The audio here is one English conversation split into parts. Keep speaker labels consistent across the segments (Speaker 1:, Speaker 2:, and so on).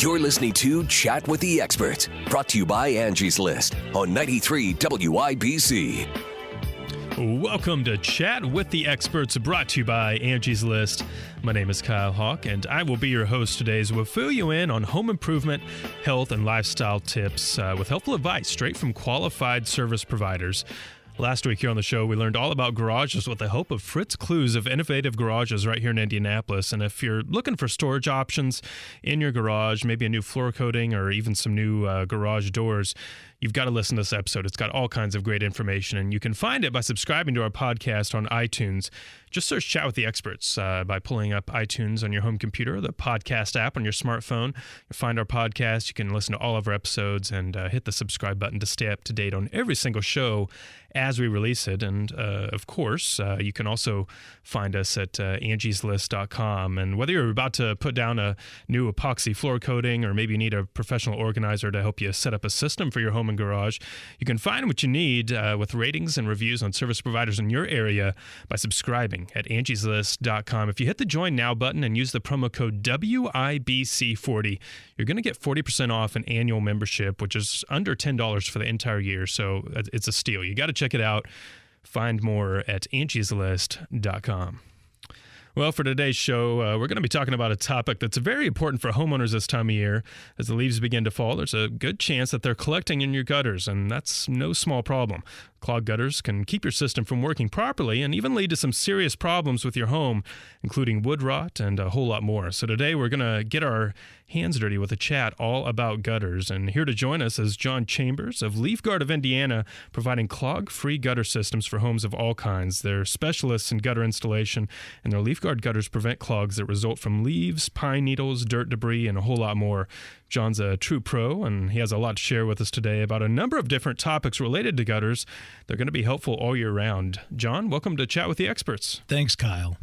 Speaker 1: You're listening to Chat with the Experts, brought to you by Angie's List on 93 WIBC.
Speaker 2: Welcome to Chat with the Experts, brought to you by Angie's List. My name is Kyle Hawk, and I will be your host today as we'll fill you in on home improvement, health, and lifestyle tips with helpful advice straight from qualified service providers. Last week here on the show, we learned all about garages with the help of Fritz Clues of Innovative Garages right here in Indianapolis. And if you're looking for storage options in your garage, maybe a new floor coating or even some new garage doors, you've got to listen to this episode. It's got all kinds of great information, and you can find it by subscribing to our podcast on iTunes. Just search Chat with the Experts by pulling up iTunes on your home computer, the podcast app on your smartphone. You'll find our podcast. You can listen to all of our episodes and hit the subscribe button to stay up to date on every single show as we release it. And of course, you can also find us at angieslist.com. And whether you're about to put down a new epoxy floor coating, or maybe you need a professional organizer to help you set up a system for your home and garage, you can find what you need with ratings and reviews on service providers in your area by subscribing at angieslist.com. If you hit the Join Now button and use the promo code WIBC40, you're going to get 40% off an annual membership, which is under $10 for the entire year. So it's a steal. You got to check it out. Find more at angieslist.com. Well, for today's show, we're going to be talking about a topic that's very important for homeowners this time of year. As the leaves begin to fall, there's a good chance that they're collecting in your gutters, and that's no small problem. Clogged gutters can keep your system from working properly and even lead to some serious problems with your home, including wood rot and a whole lot more. So today we're going to get our hands dirty with a chat all about gutters. And here to join us is John Chambers of Leaf Guard of Indiana, providing clog-free gutter systems for homes of all kinds. They're specialists in gutter installation, and their Leaf Guard gutters prevent clogs that result from leaves, pine needles, dirt debris, and a whole lot more. John's a true pro, and he has a lot to share with us today about a number of different topics related to gutters. They're going to be helpful all year round. John, welcome to Chat with the Experts.
Speaker 3: Thanks, Kyle.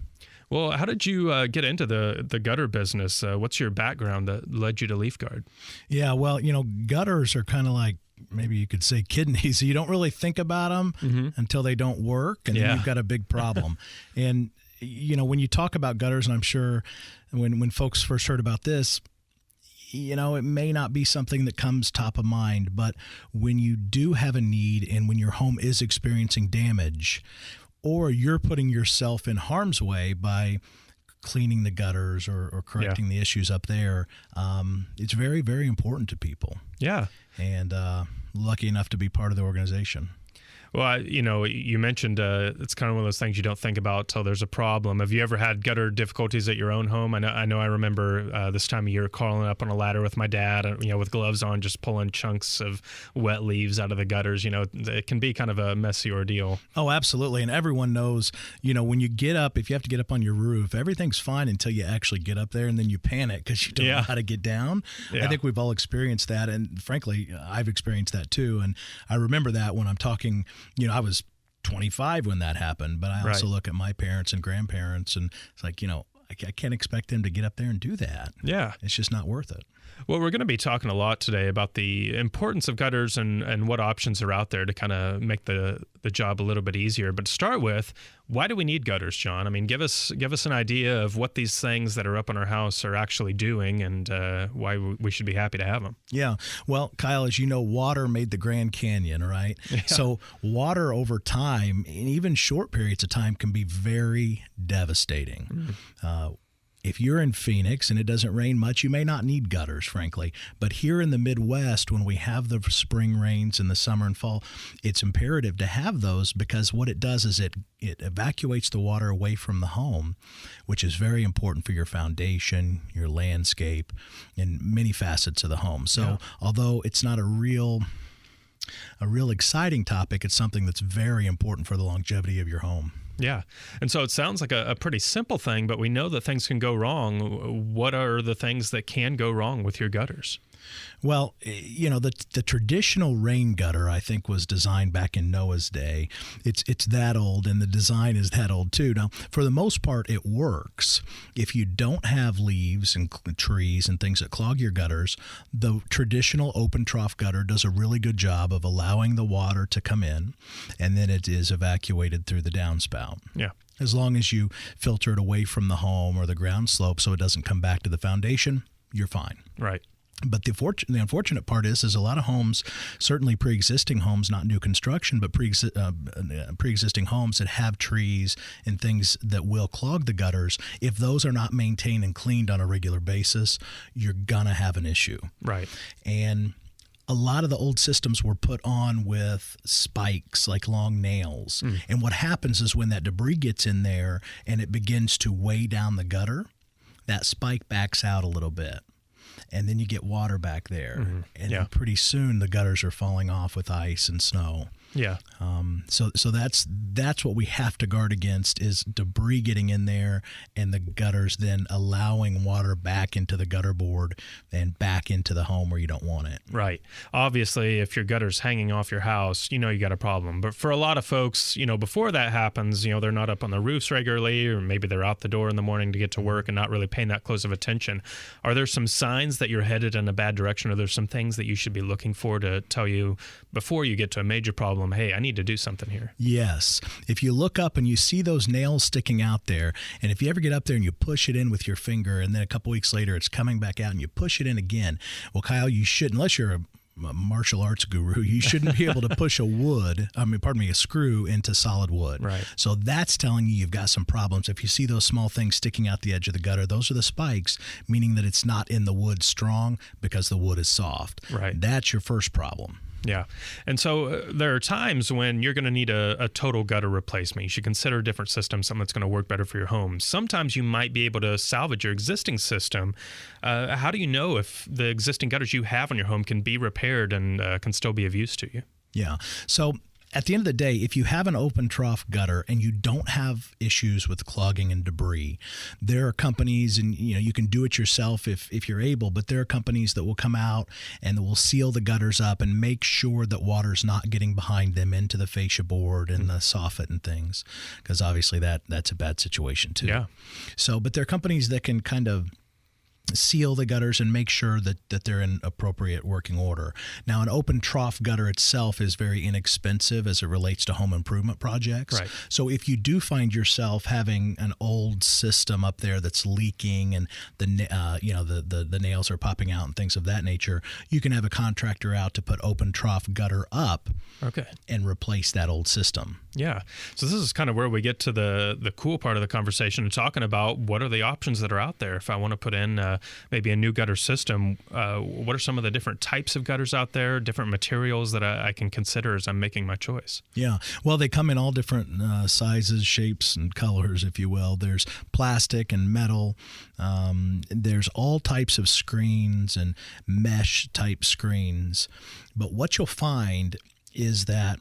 Speaker 2: Well, how did you get into the gutter business? What's your background that led you to Leaf Guard?
Speaker 3: Yeah, well, gutters are kind of like, maybe you could say, kidneys. You don't really think about them until they don't work, and then you've got a big problem. And, when you talk about gutters, and I'm sure when folks first heard about this, it may not be something that comes top of mind, but when you do have a need and when your home is experiencing damage, or you're putting yourself in harm's way by cleaning the gutters or correcting the issues up there, it's very, very important to people.
Speaker 2: Yeah.
Speaker 3: And lucky enough to be part of the organization.
Speaker 2: Well, you mentioned it's kind of one of those things you don't think about till there's a problem. Have you ever had gutter difficulties at your own home? I know I remember this time of year crawling up on a ladder with my dad, with gloves on, just pulling chunks of wet leaves out of the gutters. It can be kind of a messy ordeal.
Speaker 3: Oh, absolutely. And everyone knows, when you get up, if you have to get up on your roof, everything's fine until you actually get up there, and then you panic because you don't know how to get down. Yeah. I think we've all experienced that. And frankly, I've experienced that too. And I remember that when I'm talking, I was 25 when that happened, but I also look at my parents and grandparents, and it's like, I can't expect them to get up there and do that.
Speaker 2: Yeah.
Speaker 3: It's just not worth it.
Speaker 2: Well, we're going to be talking a lot today about the importance of gutters and what options are out there to kind of make the job a little bit easier. But to start with, why do we need gutters, John? I mean, give us an idea of what these things that are up in our house are actually doing, and why we should be happy to have them. Yeah.
Speaker 3: Well, Kyle, as you know, water made the Grand Canyon, right? Yeah. So water over time, and even short periods of time, can be very devastating. If you're in Phoenix and it doesn't rain much, you may not need gutters, frankly. But here in the Midwest, when we have the spring rains in the summer and fall, it's imperative to have those, because what it does is it evacuates the water away from the home, which is very important for your foundation, your landscape, and many facets of the home. So although it's not a real exciting topic, it's something that's very important for the longevity of your home.
Speaker 2: Yeah. And so it sounds like a pretty simple thing, but we know that things can go wrong. What are the things that can go wrong with your gutters?
Speaker 3: Well, the traditional rain gutter, I think, was designed back in Noah's day. It's that old, and the design is that old too. Now, for the most part, it works. If you don't have leaves and trees and things that clog your gutters, the traditional open trough gutter does a really good job of allowing the water to come in, and then it is evacuated through the downspout.
Speaker 2: Yeah.
Speaker 3: As long as you filter it away from the home or the ground slope so it doesn't come back to the foundation, you're fine.
Speaker 2: Right.
Speaker 3: But the unfortunate part is a lot of homes, certainly pre-existing homes, not new construction, but pre-existing homes that have trees and things that will clog the gutters. If those are not maintained and cleaned on a regular basis, you're gonna have an issue.
Speaker 2: Right.
Speaker 3: And a lot of the old systems were put on with spikes, like long nails. And what happens is when that debris gets in there and it begins to weigh down the gutter, that spike backs out a little bit. And then you get water back there. And then pretty soon the gutters are falling off with ice and snow.
Speaker 2: Yeah.
Speaker 3: So that's what we have to guard against, is debris getting in there and the gutters then allowing water back into the gutter board and back into the home where you don't want it.
Speaker 2: Right. Obviously, if your gutter's hanging off your house, you got a problem. But for a lot of folks, before that happens, they're not up on the roofs regularly, or maybe they're out the door in the morning to get to work and not really paying that close of attention. Are there some signs that you're headed in a bad direction? Are there some things that you should be looking for to tell you before you get to a major problem, hey, I need to do something here?
Speaker 3: Yes. If you look up and you see those nails sticking out there, and if you ever get up there and you push it in with your finger, and then a couple weeks later it's coming back out and you push it in again, well, Kyle, you shouldn't, unless you're a martial arts guru, you shouldn't be able to push a screw into solid wood.
Speaker 2: Right.
Speaker 3: So that's telling you you've got some problems. If you see those small things sticking out the edge of the gutter, those are the spikes, meaning that it's not in the wood strong because the wood is soft.
Speaker 2: Right.
Speaker 3: That's your first problem.
Speaker 2: Yeah. And so there are times when you're going to need a total gutter replacement. You should consider a different system, something that's going to work better for your home. Sometimes you might be able to salvage your existing system. How do you know if the existing gutters you have in your home can be repaired and can still be of use to you?
Speaker 3: Yeah. So at the end of the day, if you have an open trough gutter and you don't have issues with clogging and debris, there are companies, and you can do it yourself if you're able, but there are companies that will come out and will seal the gutters up and make sure that water's not getting behind them into the fascia board and the soffit and things, because obviously that's a bad situation too.
Speaker 2: Yeah.
Speaker 3: So, but there are companies that can kind of seal the gutters and make sure that they're in appropriate working order. Now, an open trough gutter itself is very inexpensive as it relates to home improvement projects.
Speaker 2: Right.
Speaker 3: So if you do find yourself having an old system up there that's leaking and the nails are popping out and things of that nature, you can have a contractor out to put open trough gutter up and replace that old system.
Speaker 2: Yeah. So this is kind of where we get to the cool part of the conversation and talking about what are the options that are out there. If I want to put in maybe a new gutter system, what are some of the different types of gutters out there, different materials that I can consider as I'm making my choice?
Speaker 3: Yeah. Well, they come in all different sizes, shapes, and colors, if you will. There's plastic and metal. There's all types of screens and mesh type screens. But what you'll find is that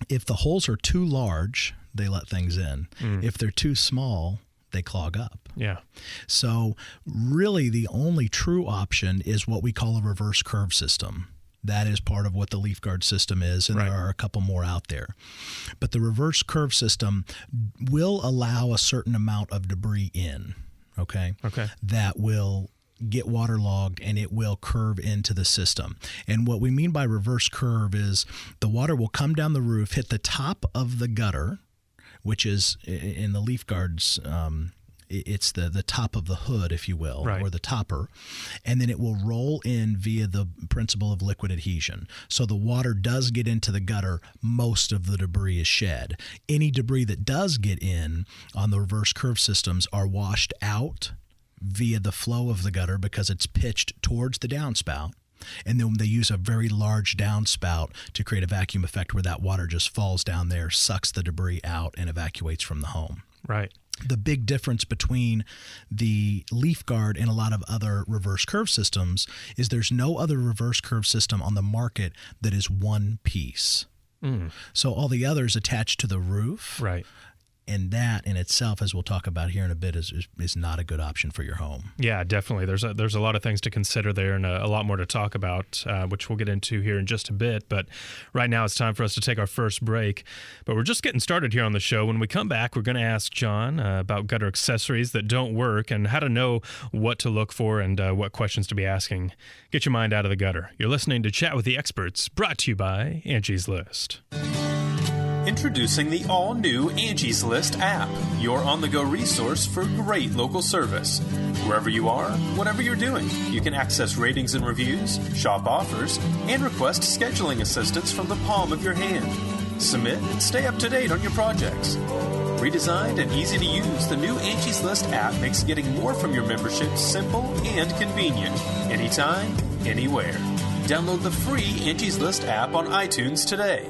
Speaker 3: if the holes are too large, they let things in. If they're too small, they clog up.
Speaker 2: Yeah.
Speaker 3: So really the only true option is what we call a reverse curve system. That is part of what the Leaf Guard system is, and there are a couple more out there. But the reverse curve system will allow a certain amount of debris in, okay? That will get waterlogged and it will curve into the system. And what we mean by reverse curve is the water will come down the roof, hit the top of the gutter, which is in the Leaf Guards, it's the top of the hood, if you will, or the topper, and then it will roll in via the principle of liquid adhesion. So the water does get into the gutter, most of the debris is shed. Any debris that does get in on the reverse curve systems are washed out via the flow of the gutter because it's pitched towards the downspout. And then they use a very large downspout to create a vacuum effect where that water just falls down there, sucks the debris out, and evacuates from the home.
Speaker 2: Right.
Speaker 3: The big difference between the Leaf Guard and a lot of other reverse curve systems is there's no other reverse curve system on the market that is one piece. So all the others attach to the roof.
Speaker 2: Right.
Speaker 3: And that in itself, as we'll talk about here in a bit, is not a good option for your home.
Speaker 2: Yeah, definitely. There's a lot of things to consider there and a lot more to talk about, which we'll get into here in just a bit. But right now it's time for us to take our first break. But we're just getting started here on the show. When we come back, we're going to ask John about gutter accessories that don't work and how to know what to look for and what questions to be asking. Get your mind out of the gutter. You're listening to Chat with the Experts, brought to you by Angie's List.
Speaker 4: Introducing the all-new Angie's List app, your on-the-go resource for great local service. Wherever you are, whatever you're doing, you can access ratings and reviews, shop offers, and request scheduling assistance from the palm of your hand. Submit and stay up to date on your projects. Redesigned and easy to use, the new Angie's List app makes getting more from your membership simple and convenient. Anytime, anywhere. Download the free Angie's List app on iTunes today.